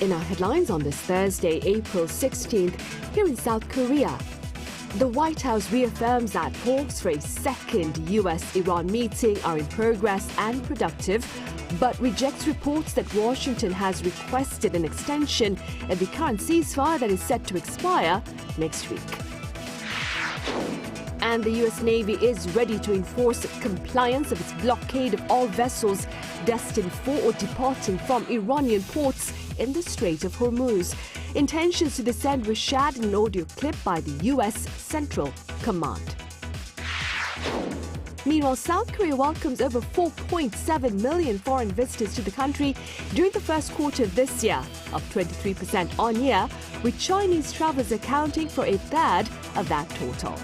In our headlines on this Thursday, April 16th, here in South Korea, the White House reaffirms that talks for a second US-Iran meeting are in progress and productive, but rejects reports that Washington has requested an extension of the current ceasefire that is set to expire next week. And the US Navy is ready to enforce compliance of its blockade of all vessels destined for or departing from Iranian ports in the Strait of Hormuz. Intentions to this end were shared in an audio clip by the US Central Command. Meanwhile, South Korea welcomes over 4.7 million foreign visitors to the country during the first quarter of this year, up 23% on year, with Chinese travelers accounting for a third of that total.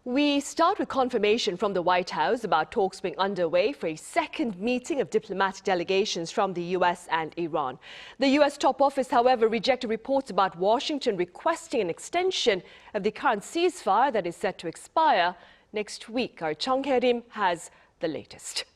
We start with confirmation from the White House about talks being underway for a second meeting of diplomatic delegations from the US and Iran. The US top office, however, rejected reports about Washington requesting an extension of the current ceasefire that is set to expire next week. Our Chung Hye-rim has the latest.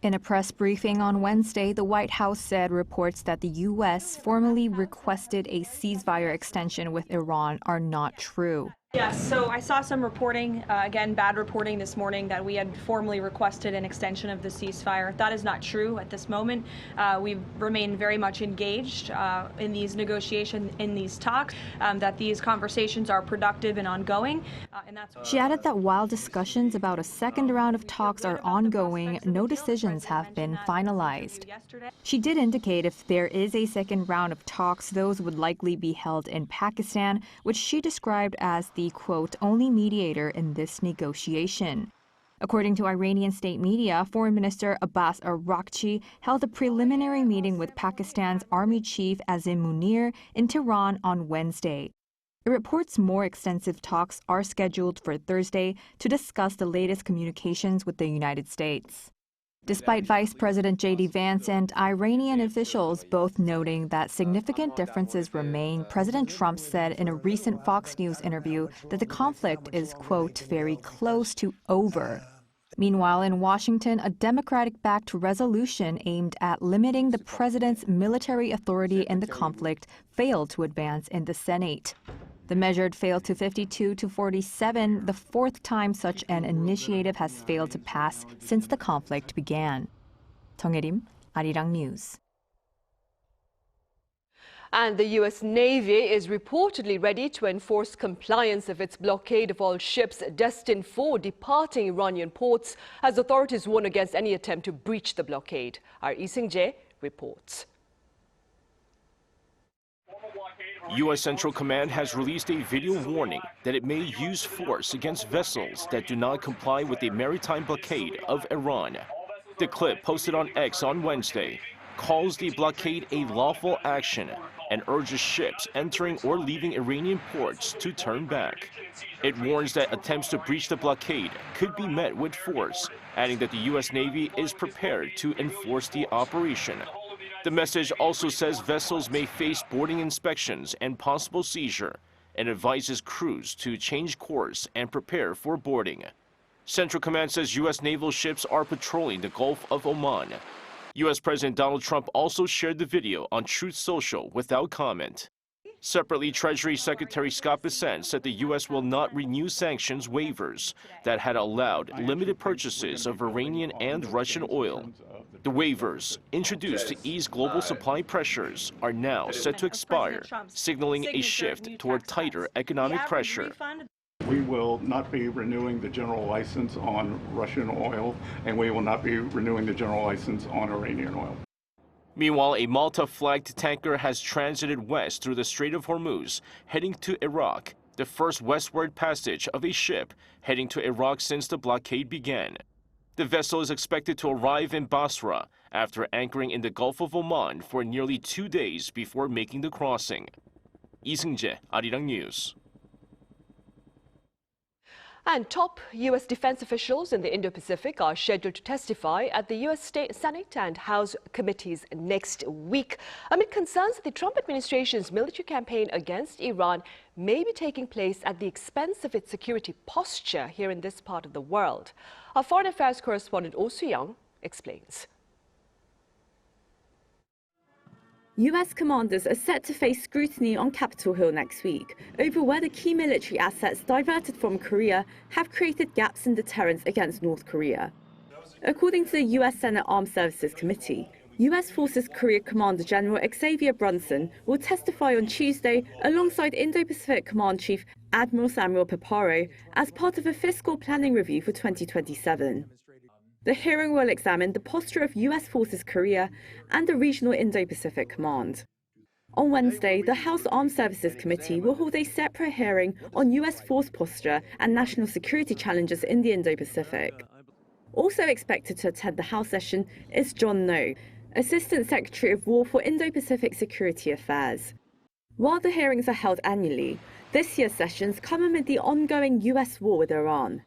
In a press briefing on Wednesday, the White House said reports that the U.S. formally requested a ceasefire extension with Iran are not true. Yes, so I saw some reporting, again, bad reporting this morning, that we had formally requested an extension of the ceasefire. That is not true at this moment. We remain very much engaged in these negotiations, in these talks, that these conversations are productive and ongoing. She added that while discussions about a second round of talks are ongoing, no decisions have been finalized. She did indicate if there is a second round of talks, those would likely be held in Pakistan, which she described as the, quote, only mediator in this negotiation. According to Iranian state media, Foreign Minister Abbas Araghchi held a preliminary meeting with Pakistan's Army Chief Azim Munir in Tehran on Wednesday. It reports more extensive talks are scheduled for Thursday to discuss the latest communications with the United States. Despite Vice President J.D. Vance and Iranian officials both noting that significant differences remain, President Trump said in a recent Fox News interview that the conflict is, quote, very close to over. Meanwhile, in Washington, a Democratic-backed resolution aimed at limiting the president's military authority in the conflict failed to advance in the Senate. The measure failed to 52 to 47, the fourth time such an initiative has failed to pass since the conflict began. Chung Hye-rim, Arirang News. And the US Navy is reportedly ready to enforce compliance of its blockade of all ships destined for departing Iranian ports, as authorities warn against any attempt to breach the blockade. Our Lee Seung-jae reports. U.S. Central Command has released a video warning that it may use force against vessels that do not comply with the maritime blockade of Iran. The clip, posted on X on Wednesday, calls the blockade a lawful action and urges ships entering or leaving Iranian ports to turn back. It warns that attempts to breach the blockade could be met with force, adding that the U.S. Navy is prepared to enforce the operation. The message also says vessels may face boarding inspections and possible seizure, and advises crews to change course and prepare for boarding. Central Command says U.S. naval ships are patrolling the Gulf of Oman. U.S. President Donald Trump also shared the video on Truth Social without comment. Separately, Treasury Secretary Scott Bessent said the U.S. will not renew sanctions waivers that had allowed limited purchases of Iranian and Russian oil. The waivers, introduced to ease global supply pressures, are now set to expire, signaling a shift toward tighter economic pressure. We will not be renewing the general license on Russian oil, and we will not be renewing the general license on Iranian oil. Meanwhile, a Malta-flagged tanker has transited west through the Strait of Hormuz, heading to Iraq, the first westward passage of a ship heading to Iraq since the blockade began. The vessel is expected to arrive in Basra after anchoring in the Gulf of Oman for nearly 2 days before making the crossing. Lee Seung-jae, Arirang News. And top U.S. defense officials in the Indo-Pacific are scheduled to testify at the U.S. State Senate and House committees next week, amid concerns that the Trump administration's military campaign against Iran may be taking place at the expense of its security posture here in this part of the world. Our foreign affairs correspondent Oh Soo-young explains. U.S. commanders are set to face scrutiny on Capitol Hill next week over whether key military assets diverted from Korea have created gaps in deterrence against North Korea. According to the U.S. Senate Armed Services Committee, U.S. Forces Korea Commander General Xavier Brunson will testify on Tuesday alongside Indo-Pacific Command Chief Admiral Samuel Paparo as part of a fiscal planning review for 2027. The hearing will examine the posture of U.S. Forces Korea and the Regional Indo-Pacific Command. On Wednesday, the House Armed Services Committee will hold a separate hearing on U.S. force posture and national security challenges in the Indo-Pacific. Also expected to attend the House session is John No, Assistant Secretary of War for Indo-Pacific Security Affairs. While the hearings are held annually, this year's sessions come amid the ongoing U.S. war with Iran.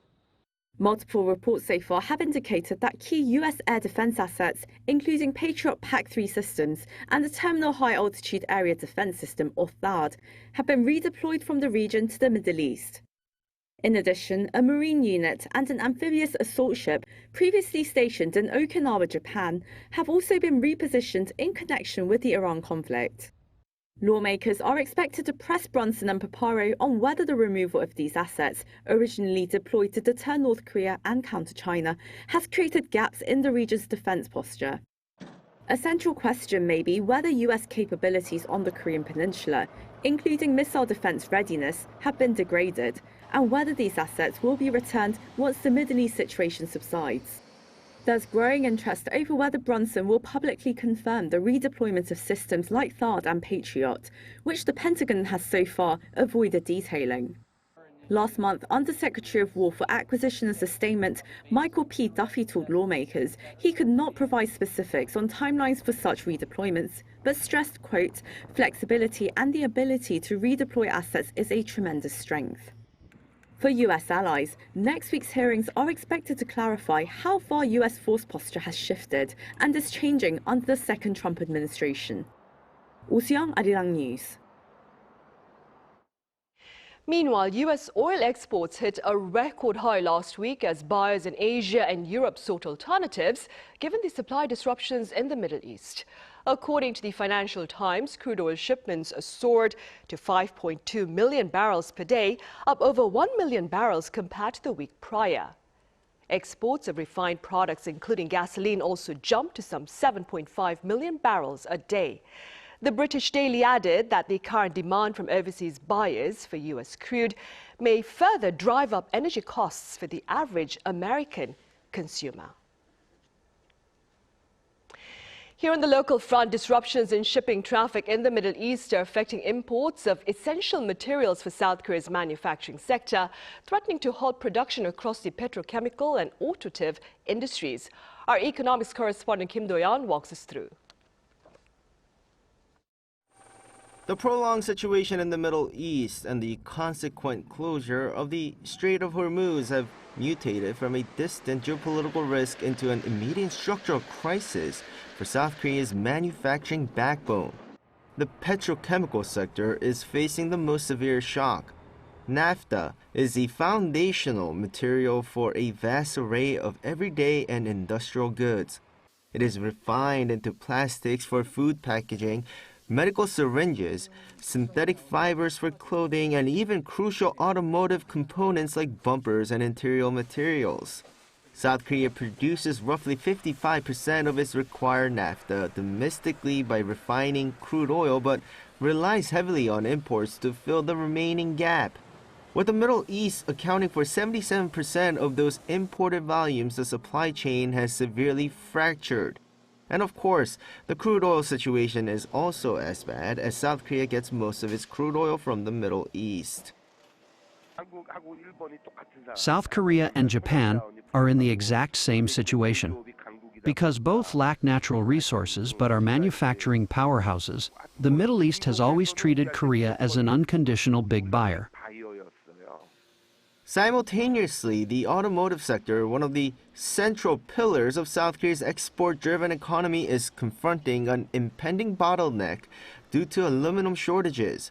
Multiple reports so far have indicated that key U.S. air defense assets, including Patriot PAC-3 systems and the Terminal High Altitude Area Defense System, or THAAD, have been redeployed from the region to the Middle East. In addition, a marine unit and an amphibious assault ship previously stationed in Okinawa, Japan, have also been repositioned in connection with the Iran conflict. Lawmakers are expected to press Brunson and Paparo on whether the removal of these assets, originally deployed to deter North Korea and counter China, has created gaps in the region's defense posture. A central question may be whether U.S. capabilities on the Korean Peninsula, including missile defense readiness, have been degraded, and whether these assets will be returned once the Middle East situation subsides. There's growing interest over whether Brunson will publicly confirm the redeployment of systems like THAAD and Patriot, which the Pentagon has so far avoided detailing. Last month, Under-Secretary of War for Acquisition and Sustainment Michael P. Duffy told lawmakers he could not provide specifics on timelines for such redeployments, but stressed, quote, flexibility and the ability to redeploy assets is a tremendous strength. For U.S. allies, next week's hearings are expected to clarify how far U.S. force posture has shifted and is changing under the second Trump administration. Oh Soo-young, Arirang News. Meanwhile, U.S. oil exports hit a record high last week as buyers in Asia and Europe sought alternatives, given the supply disruptions in the Middle East. According to the Financial Times, crude oil shipments soared to 5.2 million barrels per day, up over 1 million barrels compared to the week prior. Exports of refined products, including gasoline, also jumped to some 7.5 million barrels a day. The British Daily added that the current demand from overseas buyers for U.S. crude may further drive up energy costs for the average American consumer. Here on the local front, disruptions in shipping traffic in the Middle East are affecting imports of essential materials for South Korea's manufacturing sector, threatening to halt production across the petrochemical and automotive industries. Our economics correspondent Kim Do-yeon walks us through. The prolonged situation in the Middle East and the consequent closure of the Strait of Hormuz have mutated from a distant geopolitical risk into an immediate structural crisis for South Korea's manufacturing backbone. The petrochemical sector is facing the most severe shock. Naphtha is the foundational material for a vast array of everyday and industrial goods. It is refined into plastics for food packaging, medical syringes, synthetic fibers for clothing, and even crucial automotive components like bumpers and interior materials. South Korea produces roughly 55% of its required naphtha domestically by refining crude oil, but relies heavily on imports to fill the remaining gap. With the Middle East accounting for 77% of those imported volumes, the supply chain has severely fractured. And of course, the crude oil situation is also as bad, as South Korea gets most of its crude oil from the Middle East. South Korea and Japan are in the exact same situation. Because both lack natural resources but are manufacturing powerhouses, the Middle East has always treated Korea as an unconditional big buyer. Simultaneously, the automotive sector, one of the central pillars of South Korea's export-driven economy, is confronting an impending bottleneck due to aluminum shortages.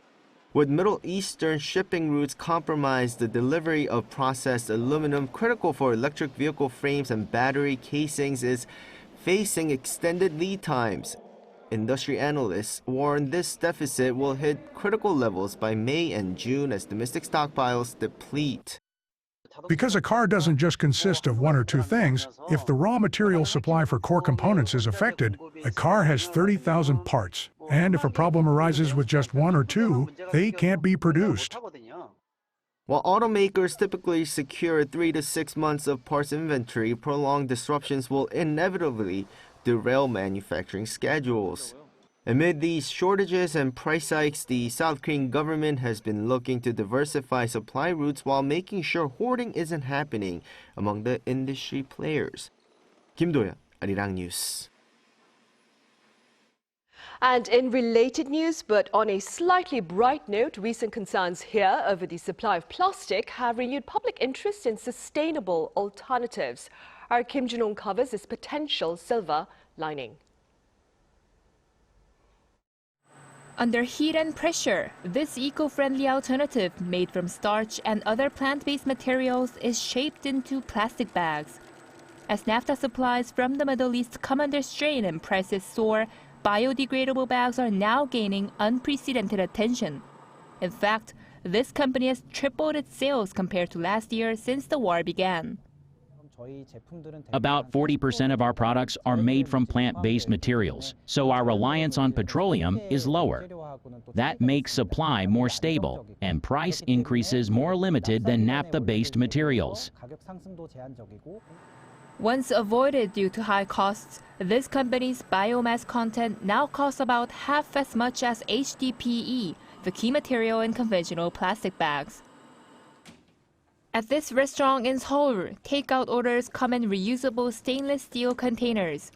With Middle Eastern shipping routes compromised, the delivery of processed aluminum critical for electric vehicle frames and battery casings is facing extended lead times. Industry analysts warn this deficit will hit critical levels by May and June as domestic stockpiles deplete. Because a car doesn't just consist of one or two things, if the raw material supply for core components is affected, a car has 30,000 parts. And if a problem arises with just one or two, they can't be produced. While automakers typically secure 3 to 6 months of parts inventory, prolonged disruptions will inevitably derail manufacturing schedules. Amid these shortages and price hikes, the South Korean government has been looking to diversify supply routes while making sure hoarding isn't happening among the industry players. Kim Do-yeon, Arirang News. And in related news, but on a slightly bright note, recent concerns here over the supply of plastic have renewed public interest in sustainable alternatives. Our Kim Jun-ong covers this potential silver lining. Under heat and pressure, this eco-friendly alternative made from starch and other plant-based materials is shaped into plastic bags. As naphtha supplies from the Middle East come under strain and prices soar, biodegradable bags are now gaining unprecedented attention. In fact, this company has tripled its sales compared to last year since the war began. About 40% of our products are made from plant-based materials, so our reliance on petroleum is lower. That makes supply more stable and price increases more limited than naphtha-based materials. Once avoided due to high costs, this company's biomass content now costs about half as much as HDPE, the key material in conventional plastic bags. At this restaurant in Sewol, takeout orders come in reusable stainless steel containers.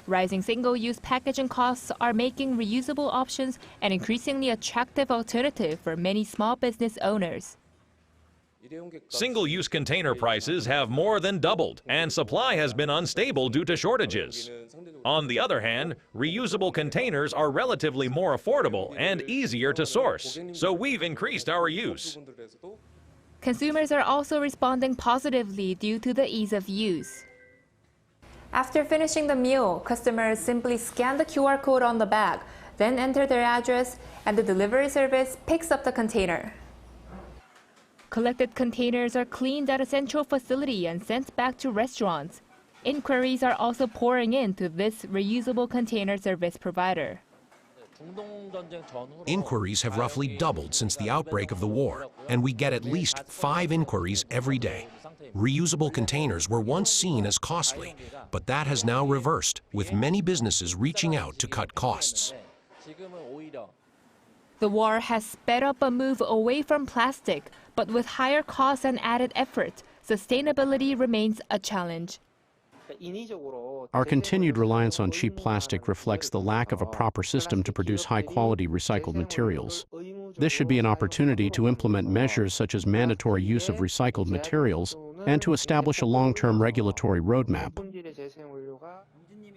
Rising single-use packaging costs are making reusable options an increasingly attractive alternative for many small business owners. Single-use container prices have more than doubled, and supply has been unstable due to shortages. On the other hand, reusable containers are relatively more affordable and easier to source, so we've increased our use. Consumers are also responding positively due to the ease of use. After finishing the meal, customers simply scan the QR code on the bag, then enter their address, and the delivery service picks up the container. Collected containers are cleaned at a central facility and sent back to restaurants. Inquiries are also pouring in to this reusable container service provider. Inquiries have roughly doubled since the outbreak of the war, and we get at least 5 inquiries every day. Reusable containers were once seen as costly, but that has now reversed, with many businesses reaching out to cut costs. The war has sped up a move away from plastic, but with higher costs and added effort, sustainability remains a challenge. Our continued reliance on cheap plastic reflects the lack of a proper system to produce high-quality recycled materials. This should be an opportunity to implement measures such as mandatory use of recycled materials and to establish a long-term regulatory roadmap.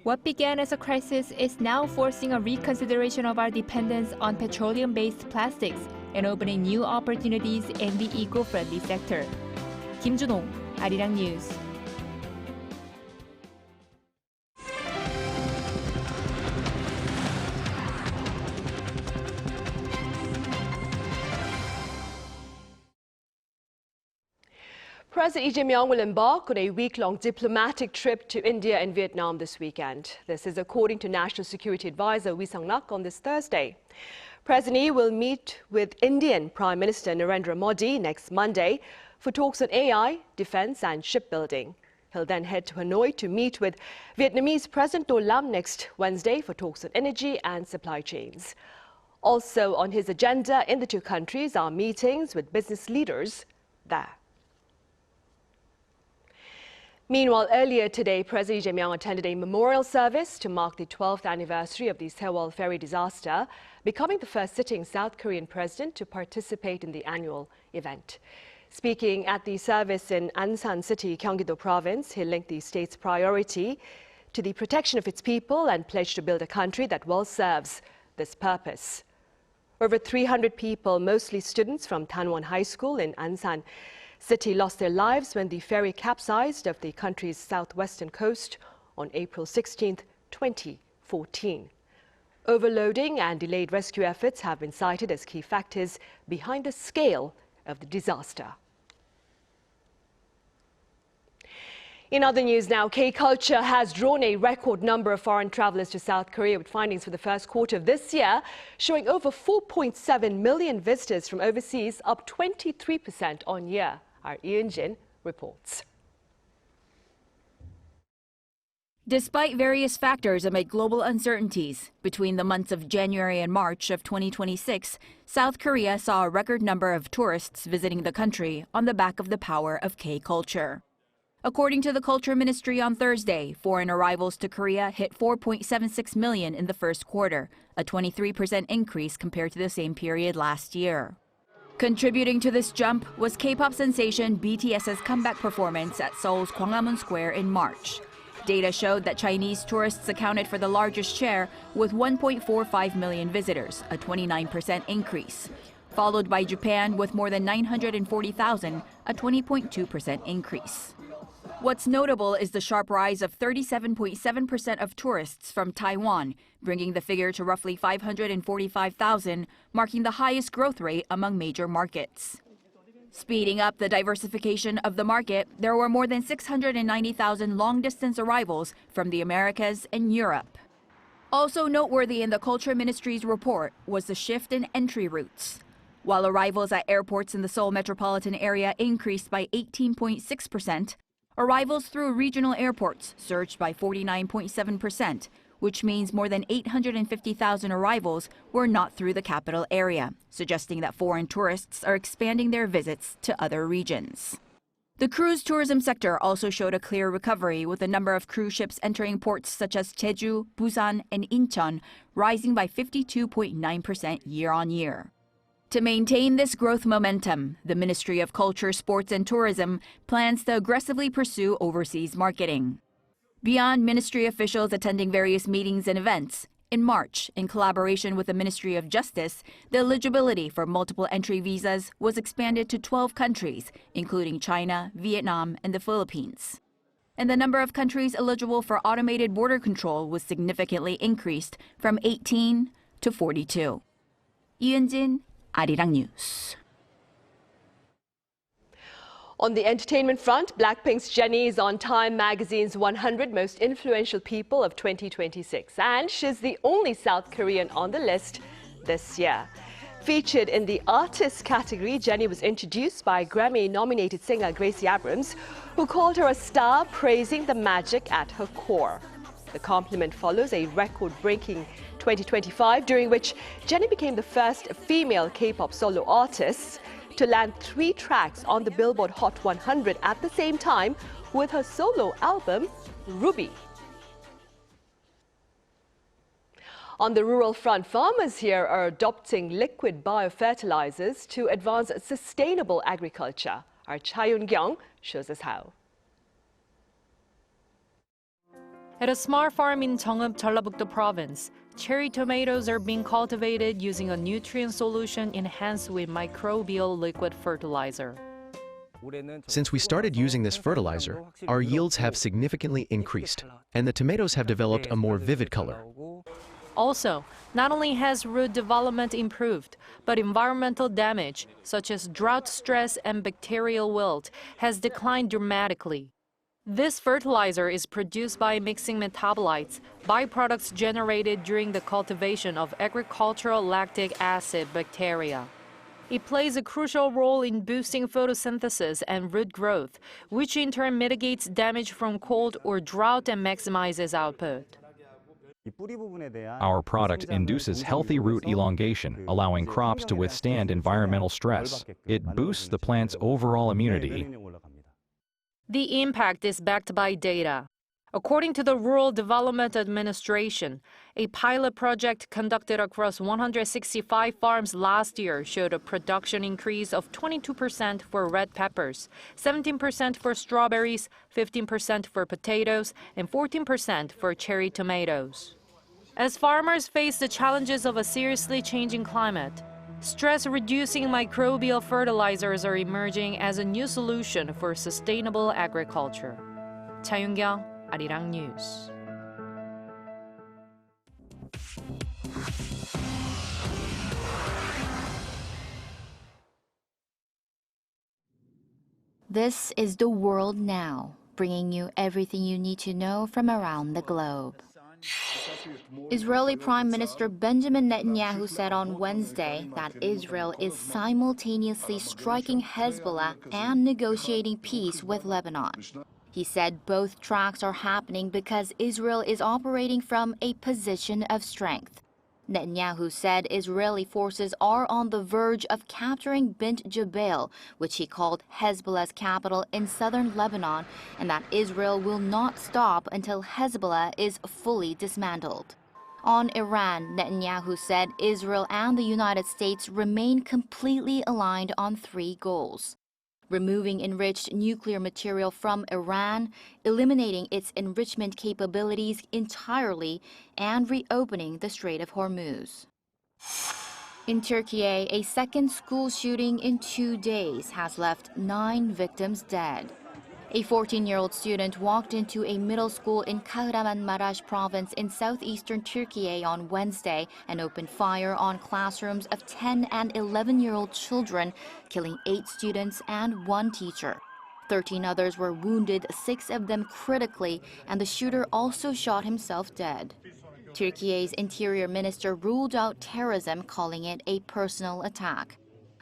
What began as a crisis is now forcing a reconsideration of our dependence on petroleum-based plastics and opening new opportunities in the eco-friendly sector. Kim Jun-ong, Arirang News. President Lee Jae-myung will embark on a week-long diplomatic trip to India and Vietnam this weekend. This is according to National Security Advisor Wee Sang-nak on this Thursday. President Lee will meet with Indian Prime Minister Narendra Modi next Monday for talks on AI, defense and shipbuilding. He'll then head to Hanoi to meet with Vietnamese President Do Lam next Wednesday for talks on energy and supply chains. Also on his agenda in the two countries are meetings with business leaders there. Meanwhile, earlier today, President Lee Jae-myung attended a memorial service to mark the 12th anniversary of the Sewol ferry disaster, becoming the first sitting South Korean president to participate in the annual event. Speaking at the service in Ansan City, Gyeonggi-do Province, he linked the state's priority to the protection of its people and pledged to build a country that well serves this purpose. Over 300 people, mostly students from Tanwon High School in Ansan City, lost their lives when the ferry capsized off the country's southwestern coast on April 16, 2014. Overloading and delayed rescue efforts have been cited as key factors behind the scale of the disaster. In other news now, K-Culture has drawn a record number of foreign travelers to South Korea, with findings for the first quarter of this year showing over 4.7 million visitors from overseas, up 23% on year. Our Jin reports. Despite various factors amid global uncertainties, between the months of January and March of 2026, South Korea saw a record number of tourists visiting the country on the back of the power of K-Culture. According to the Culture Ministry on Thursday, foreign arrivals to Korea hit 4.76 million in the first quarter, a 23% increase compared to the same period last year. Contributing to this jump was K-pop sensation BTS's comeback performance at Seoul's Gwanghwamun Square in March. Data showed that Chinese tourists accounted for the largest share, with 1.45 million visitors, a 29% increase, followed by Japan with more than 940,000, a 20.2% increase. What's notable is the sharp rise of 37.7% of tourists from Taiwan, bringing the figure to roughly 545,000, marking the highest growth rate among major markets. Speeding up the diversification of the market, there were more than 690,000 long-distance arrivals from the Americas and Europe. Also noteworthy in the Culture Ministry's report was the shift in entry routes. While arrivals at airports in the Seoul metropolitan area increased by 18.6%, arrivals through regional airports surged by 49.7%, which means more than 850,000 arrivals were not through the capital area, suggesting that foreign tourists are expanding their visits to other regions. The cruise tourism sector also showed a clear recovery, with the number of cruise ships entering ports such as Jeju, Busan, and Incheon rising by 52.9% year-on-year. To maintain this growth momentum, the Ministry of Culture, Sports and Tourism plans to aggressively pursue overseas marketing. Beyond ministry officials attending various meetings and events, in March, in collaboration with the Ministry of Justice, the eligibility for multiple entry visas was expanded to 12 countries, including China, Vietnam, and the Philippines. And the number of countries eligible for automated border control was significantly increased from 18 to 42. Jin, Arirang News. On the entertainment front, BLACKPINK's Jennie is on Time magazine's 100 Most Influential People of 2026, and she's the only South Korean on the list this year. Featured in the Artist category, Jennie was introduced by Grammy-nominated singer Gracie Abrams, who called her a star, praising the magic at her core. The compliment follows a record-breaking 2025, during which Jennie became the first female K-pop solo artist to land 3 tracks on the Billboard Hot 100 at the same time with her solo album, Ruby. On the rural front, farmers here are adopting liquid biofertilizers to advance sustainable agriculture. Our Cha Yoon-kyung shows us how. At a smart farm in Jeongeum, Jeollabuk-do Province, cherry tomatoes are being cultivated using a nutrient solution enhanced with microbial liquid fertilizer. Since we started using this fertilizer, our yields have significantly increased, and the tomatoes have developed a more vivid color. Also, not only has root development improved, but environmental damage, such as drought stress and bacterial wilt, has declined dramatically. This fertilizer is produced by mixing metabolites, byproducts generated during the cultivation of agricultural lactic acid bacteria. It plays a crucial role in boosting photosynthesis and root growth, which in turn mitigates damage from cold or drought and maximizes output. Our product induces healthy root elongation, allowing crops to withstand environmental stress. It boosts the plant's overall immunity. The impact is backed by data. According to the Rural Development Administration, a pilot project conducted across 165 farms last year showed a production increase of 22% for red peppers, 17% for strawberries, 15% for potatoes, and 14% for cherry tomatoes. As farmers face the challenges of a seriously changing climate, stress-reducing microbial fertilizers are emerging as a new solution for sustainable agriculture. Cha Yoon-kyung, Arirang News. This is The World Now, bringing you everything you need to know from around the globe. Israeli Prime Minister Benjamin Netanyahu said on Wednesday that Israel is simultaneously striking Hezbollah and negotiating peace with Lebanon. He said both tracks are happening because Israel is operating from a position of strength. Netanyahu said Israeli forces are on the verge of capturing Bint Jbeil, which he called Hezbollah's capital in southern Lebanon, and that Israel will not stop until Hezbollah is fully dismantled. On Iran, Netanyahu said Israel and the United States remain completely aligned on 3 goals: removing enriched nuclear material from Iran, eliminating its enrichment capabilities entirely, and reopening the Strait of Hormuz. In Turkey, a second school shooting in 2 days has left 9 victims dead. A 14-year-old student walked into a middle school in Kahramanmaraş province in southeastern Turkey on Wednesday and opened fire on classrooms of 10 and 11-year-old children, killing 8 students and 1 teacher. 13 others were wounded, 6 of them critically, and the shooter also shot himself dead. Turkey's interior minister ruled out terrorism, calling it a personal attack.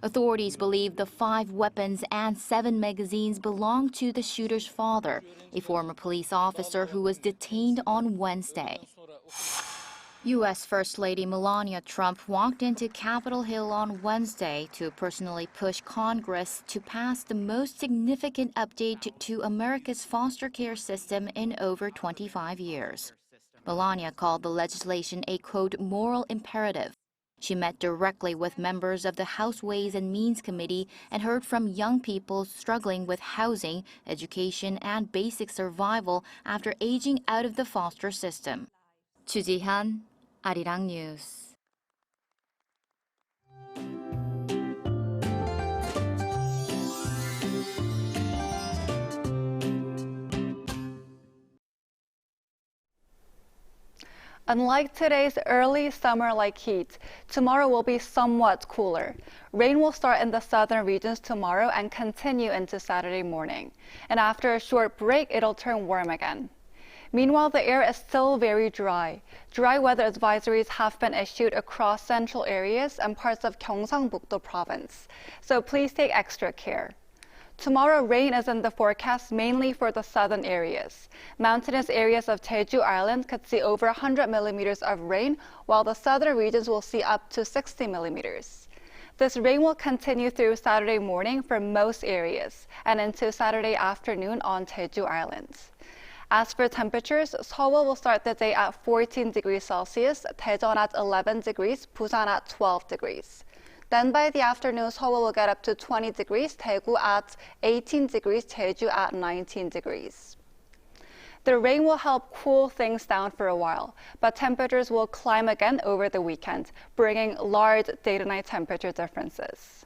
Authorities believe the 5 weapons and 7 magazines belong to the shooter's father, a former police officer who was detained on Wednesday. U.S. First Lady Melania Trump walked into Capitol Hill on Wednesday to personally push Congress to pass the most significant update to America's foster care system in over 25 years. Melania called the legislation a, quote, moral imperative. She met directly with members of the House Ways and Means Committee and heard from young people struggling with housing, education, and basic survival after aging out of the foster system. Chu Ji-han, Arirang News. Unlike today's early summer-like heat, tomorrow will be somewhat cooler. Rain will start in the southern regions tomorrow and continue into Saturday morning. And after a short break, it'll turn warm again. Meanwhile, the air is still very dry. Dry weather advisories have been issued across central areas and parts of Gyeongsangbuk-do province, so please take extra care. Tomorrow, rain is in the forecast mainly for the southern areas. Mountainous areas of Jeju Island could see over 100 millimeters of rain, while the southern regions will see up to 60 millimeters. This rain will continue through Saturday morning for most areas and into Saturday afternoon on Jeju Island. As for temperatures, Sewol will start the day at 14 degrees Celsius, Daejeon at 11 degrees, Busan at 12 degrees. Then by the afternoon, Sewol will get up to 20 degrees, Daegu at 18 degrees, Jeju at 19 degrees. The rain will help cool things down for a while, but temperatures will climb again over the weekend, bringing large day-to-night temperature differences.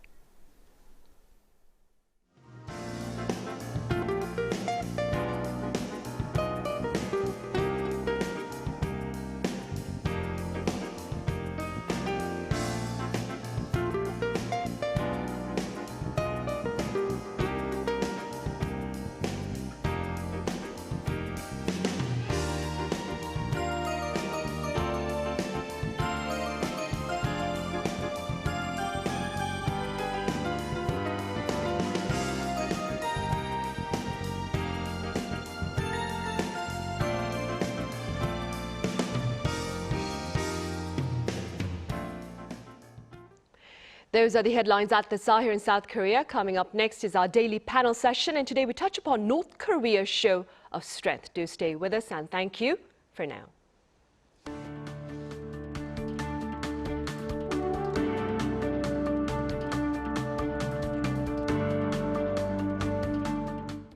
Those are the headlines at this hour here in South Korea. Coming up next is our daily panel session, and today we touch upon North Korea's show of strength. Do stay with us, and thank you for now.